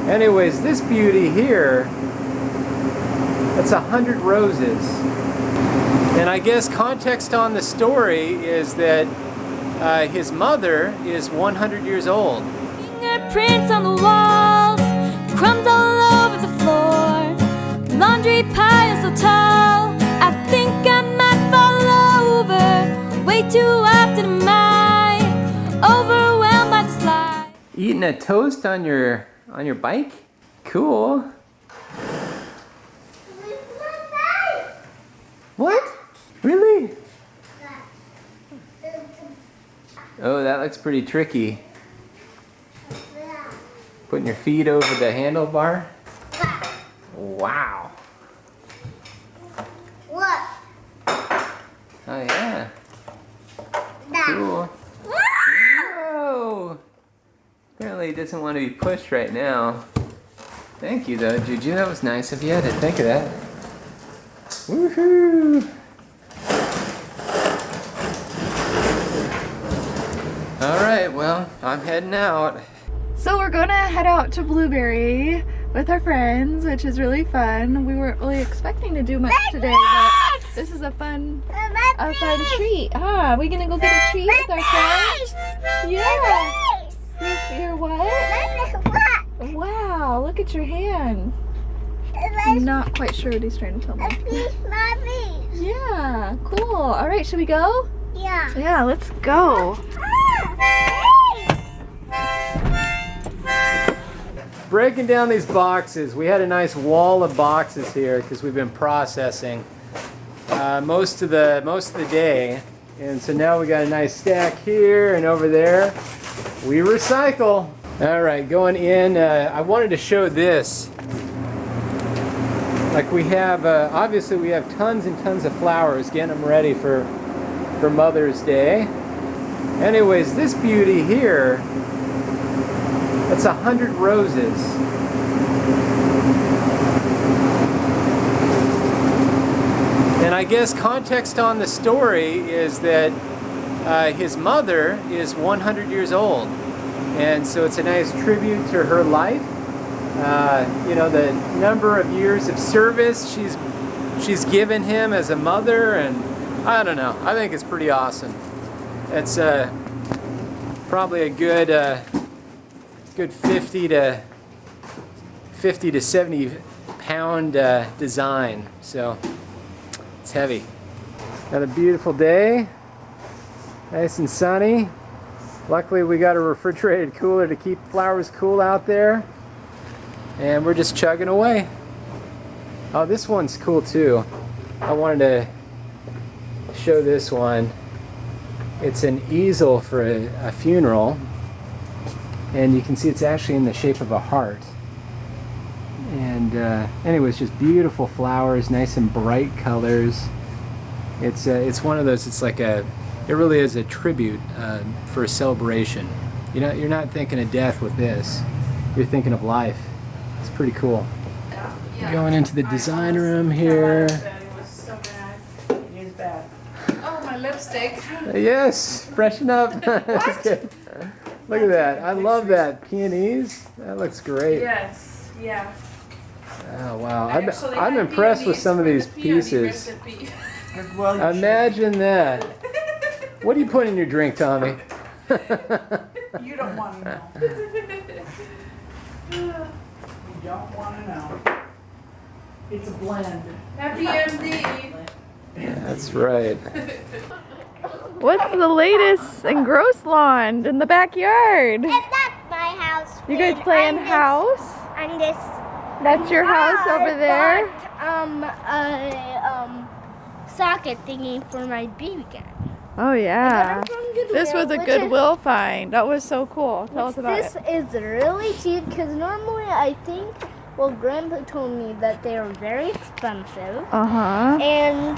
Anyways, this beauty here, that's 100 roses. And I guess context on the story is that his mother is 100 years old. Fingerprints on the walls, crumbs all over the floor, laundry pile so tall, I think I might fall over. Way too often am I overwhelmed by the slide. Eating a toast on your bike? Cool. What? Really? Oh, that looks pretty tricky. Putting your feet over the handlebar? Wow. What? Oh yeah. Cool. Whoa! Apparently he doesn't want to be pushed right now. Thank you though, Juju. That was nice of you. I didn't think of that. Woohoo! Alright, well, I'm heading out. So we're gonna head out to Blueberry with our friends, which is really fun. We weren't really expecting to do much today, but this is a fun treat. Ah, are we gonna go get a treat with our friends? Yeah. You're what? Wow, look at your hands. I'm not quite sure what he's trying to tell me. Yeah, cool. All right, should we go? Yeah. Yeah, let's go. Breaking down these boxes. We had a nice wall of boxes here because we've been processing most of the day, and so now we got a nice stack here and over there. We recycle. All right, going in. I wanted to show this. Like we have, obviously we have tons and tons of flowers, getting them ready for Mother's Day. Anyways, this beauty here, that's 100 roses. And I guess context on the story is that his mother is 100 years old. And so it's a nice tribute to her life. You know, the number of years of service she's given him as a mother, and I don't know. I think it's pretty awesome. It's probably a good 50 to 70 pound design. So it's heavy. Another beautiful day, nice and sunny. Luckily we got a refrigerated cooler to keep flowers cool out there, and we're just chugging away. Oh, this one's cool too. I wanted to show this one. It's an easel for a funeral, and you can see it's actually in the shape of a heart. And anyways, just beautiful flowers, nice and bright colors. It's one of those. It's like it really is a tribute for a celebration. You know, you're not thinking of death with this. You're thinking of life. It's pretty cool. Going into the design room here. It was so bad. It is bad. Oh, my lipstick. Yes, freshen up. Okay. Look at that. I love that. Peonies. That looks great. Yes, yeah. Oh, wow. I'm impressed with some of these pieces. Imagine that. What do you put in your drink, Tommy? You don't want to know. You don't want to know. It's a blend. Happy MD. That's right. What's the latest in Grossland in the backyard? And that's my house. You guys playing house? And this. That's your house over there? Socket thingy for my BB gun. Oh yeah. I got it from Goodwill, This was a which Goodwill find. That was so cool. Tell us about This it. is really cheap because normally I think, well, Grandpa told me that they are very expensive. Uh-huh. And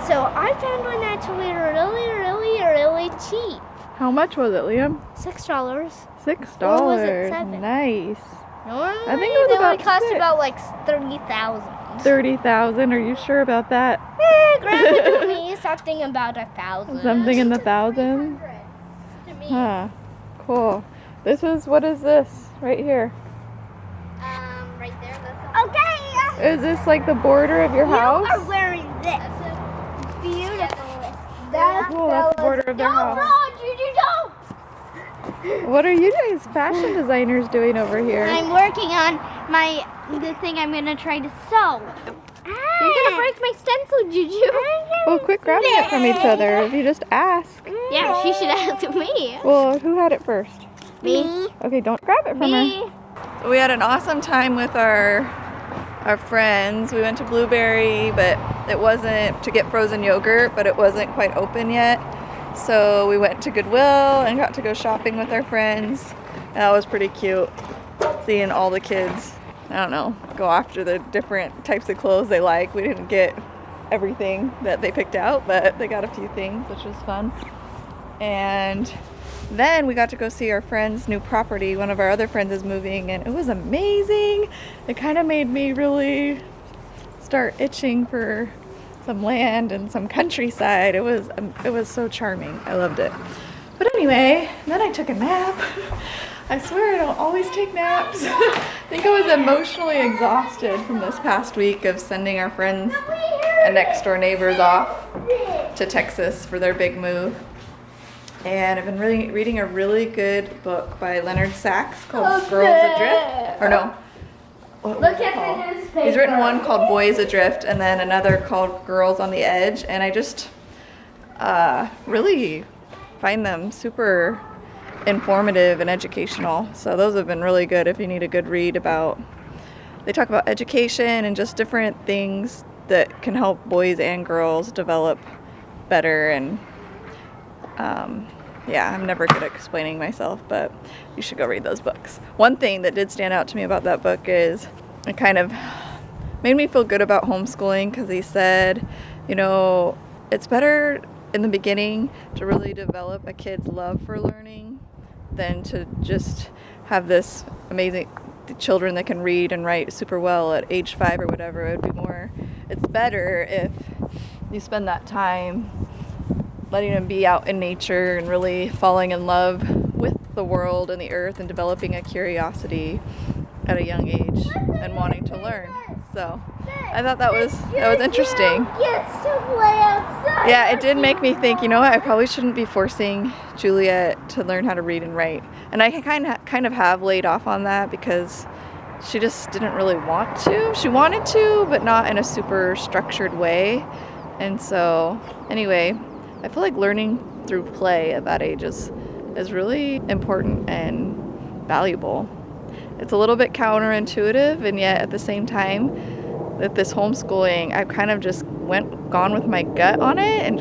so I found one actually really cheap. How much was it, Liam? $6. $6. Or was it $7? Nice. Normally I think it was they about would cost $6. about like 30,000. 30,000. Are you sure about that? Grandpa told me something about 1,000. Something in the thousands? To me. Huh. Cool. What is this right here? Is this like the border of your house? You are wearing this. Beautiful. Oh, that's the border of their house. You don't. What are you guys fashion designers doing over here? I'm working on the thing I'm gonna try to sew. You're gonna break my stencil, Juju. Well, quit grabbing it from each other. If you just ask. Yeah, she should ask me. Well, who had it first? Me. Okay, don't grab it from her. We had an awesome time with our friends. We went to Blueberry, but it wasn't to get frozen yogurt, but it wasn't quite open yet. So we went to Goodwill and got to go shopping with our friends. That was pretty cute, seeing all the kids, I don't know, go after the different types of clothes they like. We didn't get everything that they picked out, but they got a few things, which was fun. And then we got to go see our friend's new property. One of our other friends is moving, and it was amazing. It kind of made me really start itching for some land and some countryside. It was so charming. I loved it. But anyway, then I took a nap. I swear I don't always take naps. I think I was emotionally exhausted from this past week of sending our friends and next door neighbors off to Texas for their big move. And I've been reading a really good book by Leonard Sachs called Girls Adrift. Or no. Look at the newspaper. He's written one called Boys Adrift and then another called Girls on the Edge. And I just really find them super informative and educational. So those have been really good if you need a good read about. They talk about education and just different things that can help boys and girls develop better. And yeah, I'm never good at explaining myself, but you should go read those books. One thing that did stand out to me about that book is it kind of made me feel good about homeschooling, because he said, you know, it's better in the beginning to really develop a kid's love for learning than to just have this amazing children that can read and write super well at age 5 or whatever. It's better if you spend that time letting them be out in nature and really falling in love with the world and the earth and developing a curiosity at a young age and wanting to learn. So I thought that was interesting. Yeah, it did make me think, you know what, I probably shouldn't be forcing Juliet to learn how to read and write. And I kind of have laid off on that because she just didn't really want to. She wanted to, but not in a super structured way. And so anyway, I feel like learning through play at that age is really important and valuable. It's a little bit counterintuitive, and yet at the same time, with this homeschooling, I've kind of just gone with my gut on it and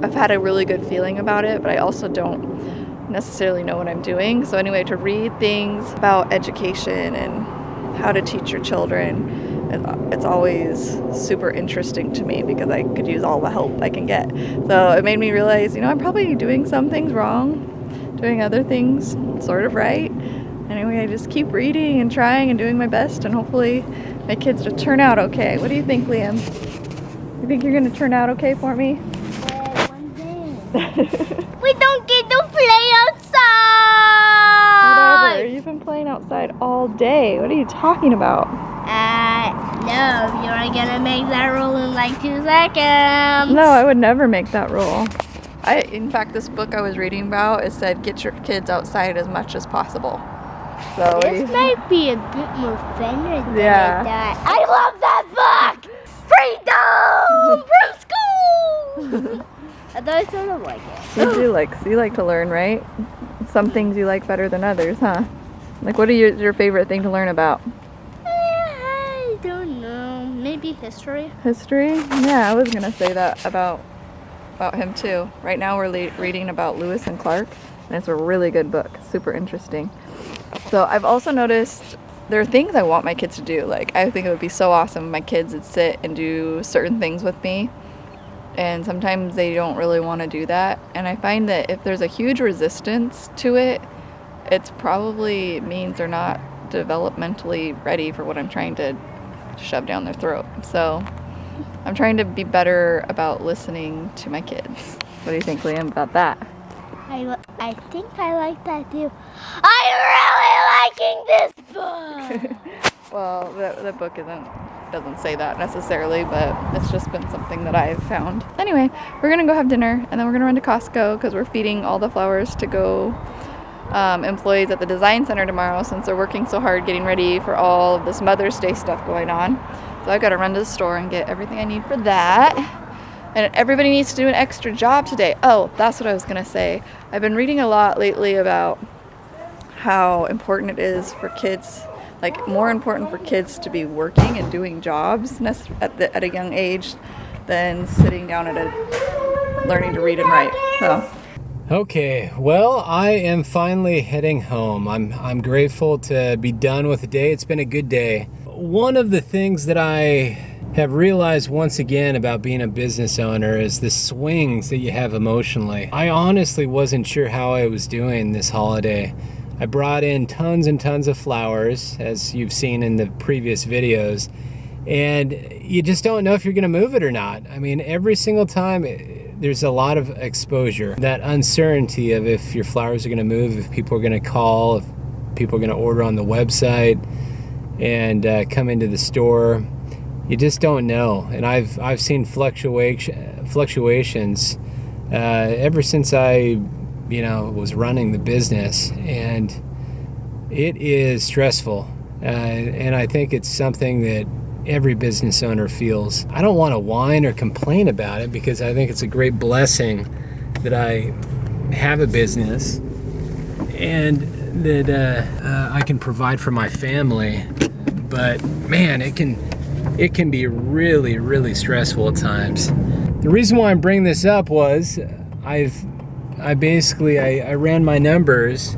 I've had a really good feeling about it, but I also don't necessarily know what I'm doing. So anyway, to read things about education and how to teach your children, it's always super interesting to me because I could use all the help I can get. So it made me realize, you know, I'm probably doing some things wrong, doing other things sort of right. Anyway, I just keep reading and trying and doing my best, and hopefully my kids will turn out okay. What do you think, Liam? You think you're going to turn out okay for me? One day. We don't get to play outside! Whatever, you've been playing outside all day. What are you talking about? No, you're gonna make that rule in like 2 seconds. No, I would never make that rule. In fact, this book I was reading about, it said get your kids outside as much as possible. So This might be a bit more fun than Yeah. that. I love that book! Freedom from school! Although I sort of like it. you like to learn, right? Some things you like better than others, huh? Like, what are your favorite thing to learn about? I don't know. Maybe history. History? Yeah, I was gonna say that about him too. Right now we're reading about Lewis and Clark, and it's a really good book. Super interesting. So I've also noticed there are things I want my kids to do. Like, I think it would be so awesome if my kids would sit and do certain things with me. And sometimes they don't really want to do that. And I find that if there's a huge resistance to it, it's probably means they're not developmentally ready for what I'm trying to shove down their throat. So I'm trying to be better about listening to my kids. What do you think, Liam, about that? I think I like that too. I'm really liking this book! Well, the book doesn't say that necessarily, but it's just been something that I've found. Anyway, we're gonna go have dinner, and then we're gonna run to Costco because we're feeding all the flowers to go employees at the design center tomorrow, since they're working so hard getting ready for all of this Mother's Day stuff going on. So I've got to run to the store and get everything I need for that. And everybody needs to do an extra job today. Oh, that's what I was gonna say. I've been reading a lot lately about how important it is for kids, like more important for kids to be working and doing jobs at a young age than sitting down learning to read and write. So. Okay, well, I am finally heading home. I'm grateful to be done with the day. It's been a good day. One of the things that I have realized once again about being a business owner is the swings that you have emotionally. I honestly wasn't sure how I was doing this holiday. I brought in tons and tons of flowers, as you've seen in the previous videos, and you just don't know if you're gonna move it or not. I mean, every single time there's a lot of exposure. That uncertainty of if your flowers are gonna move, if people are gonna call, if people are gonna order on the website and come into the store. You just don't know. And I've seen fluctuations ever since I was running the business, and it is stressful. And I think it's something that every business owner feels. I don't want to whine or complain about it because I think it's a great blessing that I have a business and that I can provide for my family. But man, it can be really, really stressful at times. The reason why I'm bringing this up was I ran my numbers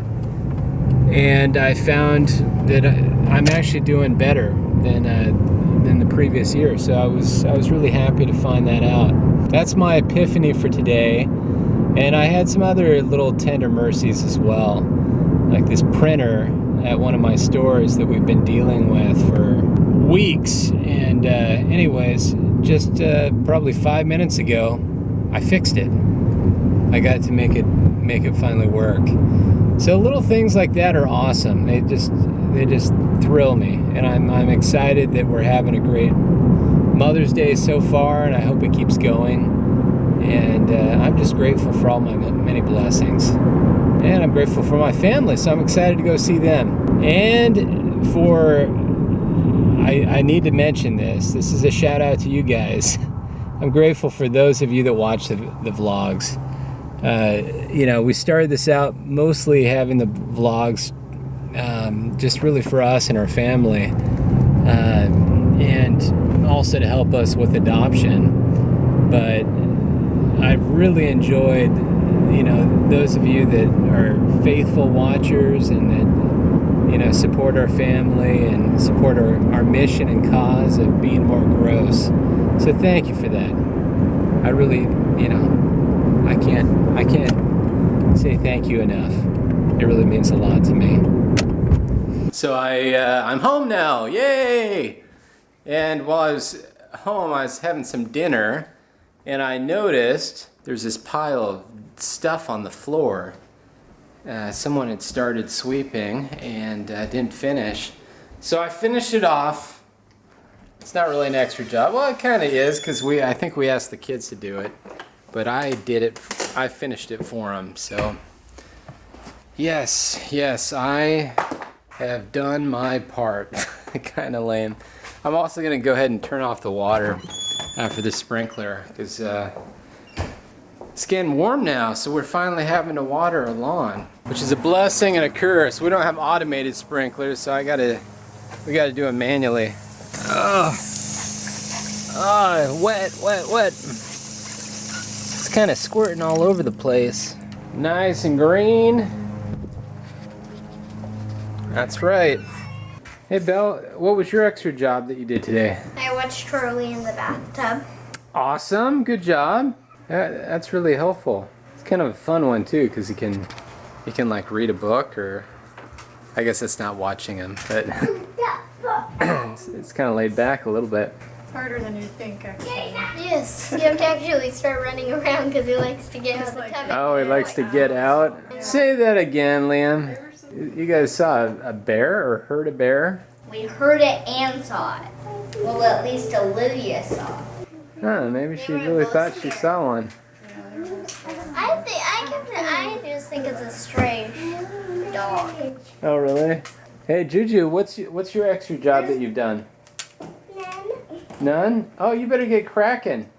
and I found that I'm actually doing better than the previous year. So I was really happy to find that out. That's my epiphany for today. And I had some other little tender mercies as well, like this printer at one of my stores that we've been dealing with for weeks. And anyways, just probably 5 minutes ago, I fixed it. I got to make it finally work. So little things like that are awesome. They just thrill me, and I'm excited that we're having a great Mother's Day so far, and I hope it keeps going. And I'm just grateful for all my many blessings, and I'm grateful for my family. So I'm excited to go see them. And I need to mention this. This is a shout out to you guys. I'm grateful for those of you that watch the vlogs. We started this out mostly having the vlogs just really for us and our family, and also to help us with adoption. But I've really enjoyed, those of you that are faithful watchers and that, support our family and support our mission and cause of being more gross. So thank you for that. I really, I can't say thank you enough. It really means a lot to me. So I'm home now, yay! And while I was home, I was having some dinner, and I noticed there's this pile of stuff on the floor. Someone had started sweeping and didn't finish. So I finished it off. It's not really an extra job. Well, it kind of is, because I think we asked the kids to do it. But I did it, I finished it for them. So yes, I have done my part. Kind of lame. I'm also gonna go ahead and turn off the water for the sprinkler, because it's getting warm now, so we're finally having to water our lawn, which is a blessing and a curse. We don't have automated sprinklers, so we gotta do it manually. Wet. It's kind of squirting all over the place. Nice and green. That's right. Hey Belle, what was your extra job that you did today? I watched Charlie in the bathtub. Awesome, good job. That's really helpful. It's kind of a fun one too, because you can like read a book, or I guess it's not watching him, but it's kind of laid back a little bit. It's harder than you think, actually. Yes, you have to actually start running around because he likes to get out of the tub. Oh, he likes to get out. Say that again, Liam. You guys saw a bear or heard a bear? We heard it and saw it. Well, at least Olivia saw it. Huh, maybe she really thought she saw one. I just think it's a strange dog. Oh, really? Hey, Juju, what's your extra job that you've done? None? Oh, you better get cracking.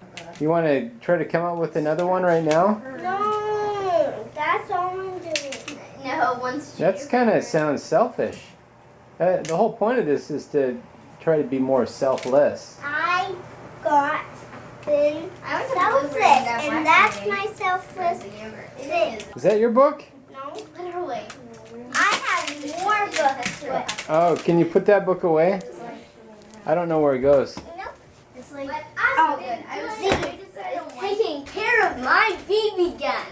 You want to try to come up with another one right now? No, that's all I'm doing. No, once. That's kind of sounds selfish. The whole point of this is to try to be more selfless. I got been selfless, and that's my selfless thing. Is that your book? No, literally. I have more books. Oh, can you put that book away? I don't know where it goes. It's like, oh, it's taking care of my BB gun.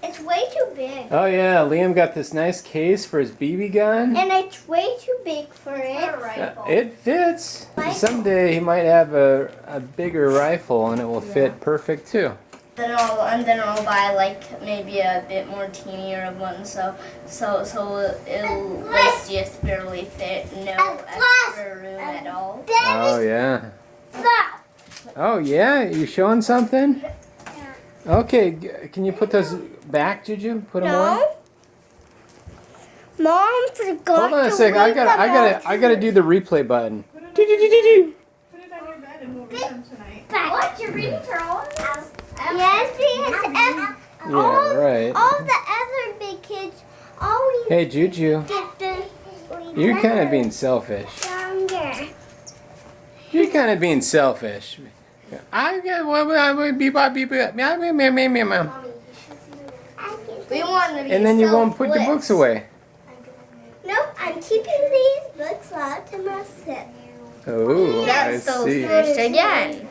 It's way too big. Oh yeah, Liam got this nice case for his BB gun. And it's way too big for it. It fits. Someday he might have a bigger rifle and it will fit perfect too. Then I'll buy like maybe a bit more teenier one, so it'll just barely fit. No extra room at all. Oh yeah. Oh yeah, you showing something? Okay, can you put those back, Juju? Put them away. Mom forgot. Hold on a sec. I gotta do the replay button. Put it on your bed and we'll read them tonight. What, you're reading for all of us? Yes, because Yeah, right. all the other big kids always Hey, Juju, get the you're kind of being selfish. younger. You're kind of being selfish. I got We want to be and then you won't put the books away. Nope, I'm keeping these books all to myself. Oh, I see. Again.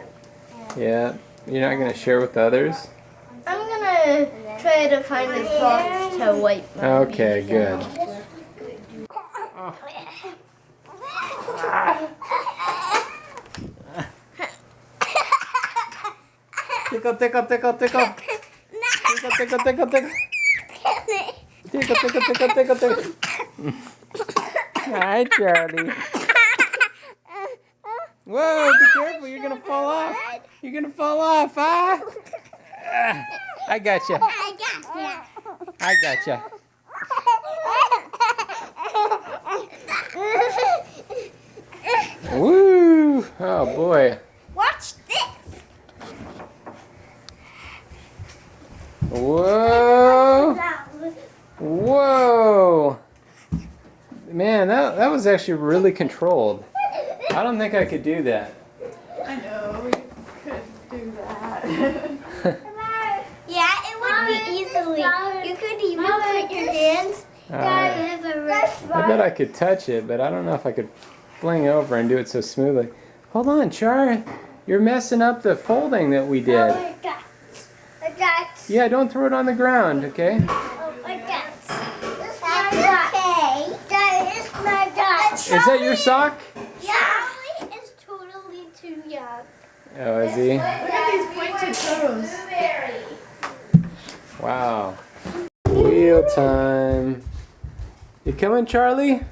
Yeah, you're not gonna share with others. I'm gonna try to find a cloth to wipe my Okay, good. Tickle, tickle, tickle, tickle. Tickle, tickle, tickle, tickle. Tickle, tickle, tickle, tickle, tickle. Hi, Charlie. Whoa, be careful, you're gonna fall off. You're gonna fall off, huh? I gotcha. I gotcha. Woo! Oh boy. Watch this. Whoa! Whoa! Man, that was actually really controlled. I don't think I could do that. I know, we could do that. Yeah, it would be easily. You could even put your hands. I bet I could touch it, but I don't know if I could fling it over and do it so smoothly. Hold on, Char. You're messing up the folding that we did. I got. Yeah, don't throw it on the ground, okay? Is that your sock? Charlie is totally too young. Oh, is he? Look at these pointed toes. Wow. Wheel time. You coming, Charlie?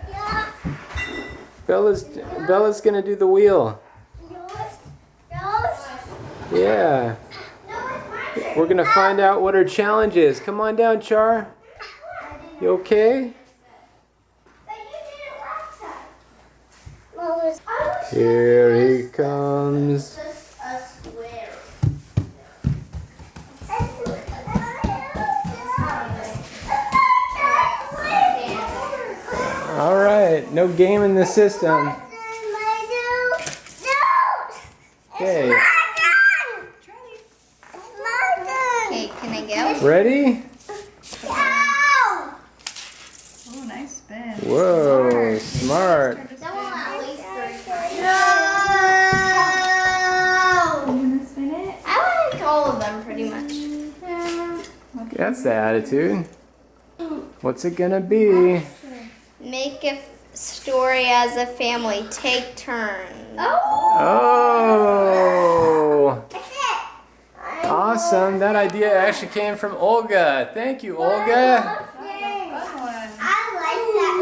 Yeah. Bella's gonna do the wheel. Yours? Yeah. We're gonna find out what her challenge is. Come on down, Char. You okay? Here he comes. All right, no game in the system. Okay, Okay, can I go? ready? Oh, nice spin. Whoa, smart. You gonna spin it? I like all of them pretty much. That's the attitude. What's it gonna be? Make a story as a family. Take turns. Oh, awesome. That idea actually came from Olga. Thank you, Olga. I like that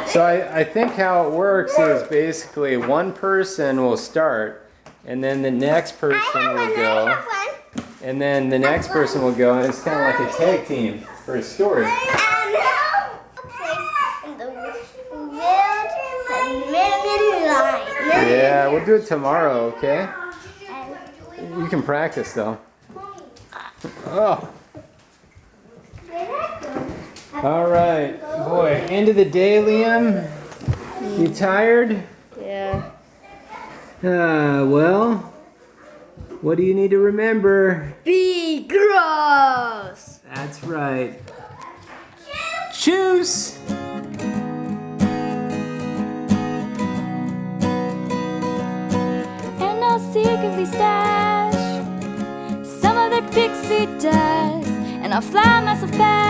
So I think how it works is basically one person will start, and then the next person will go, and then the next person will go, and it's kind of like a tag team for a story. Yeah, we'll do it tomorrow, okay? You can practice though. Oh. All right, boy. End of the day, Liam. You tired? Yeah. Well, what do you need to remember? Be gross. That's right. Choose. And I'll secretly stash some of their pixie dust, and I'll fly myself back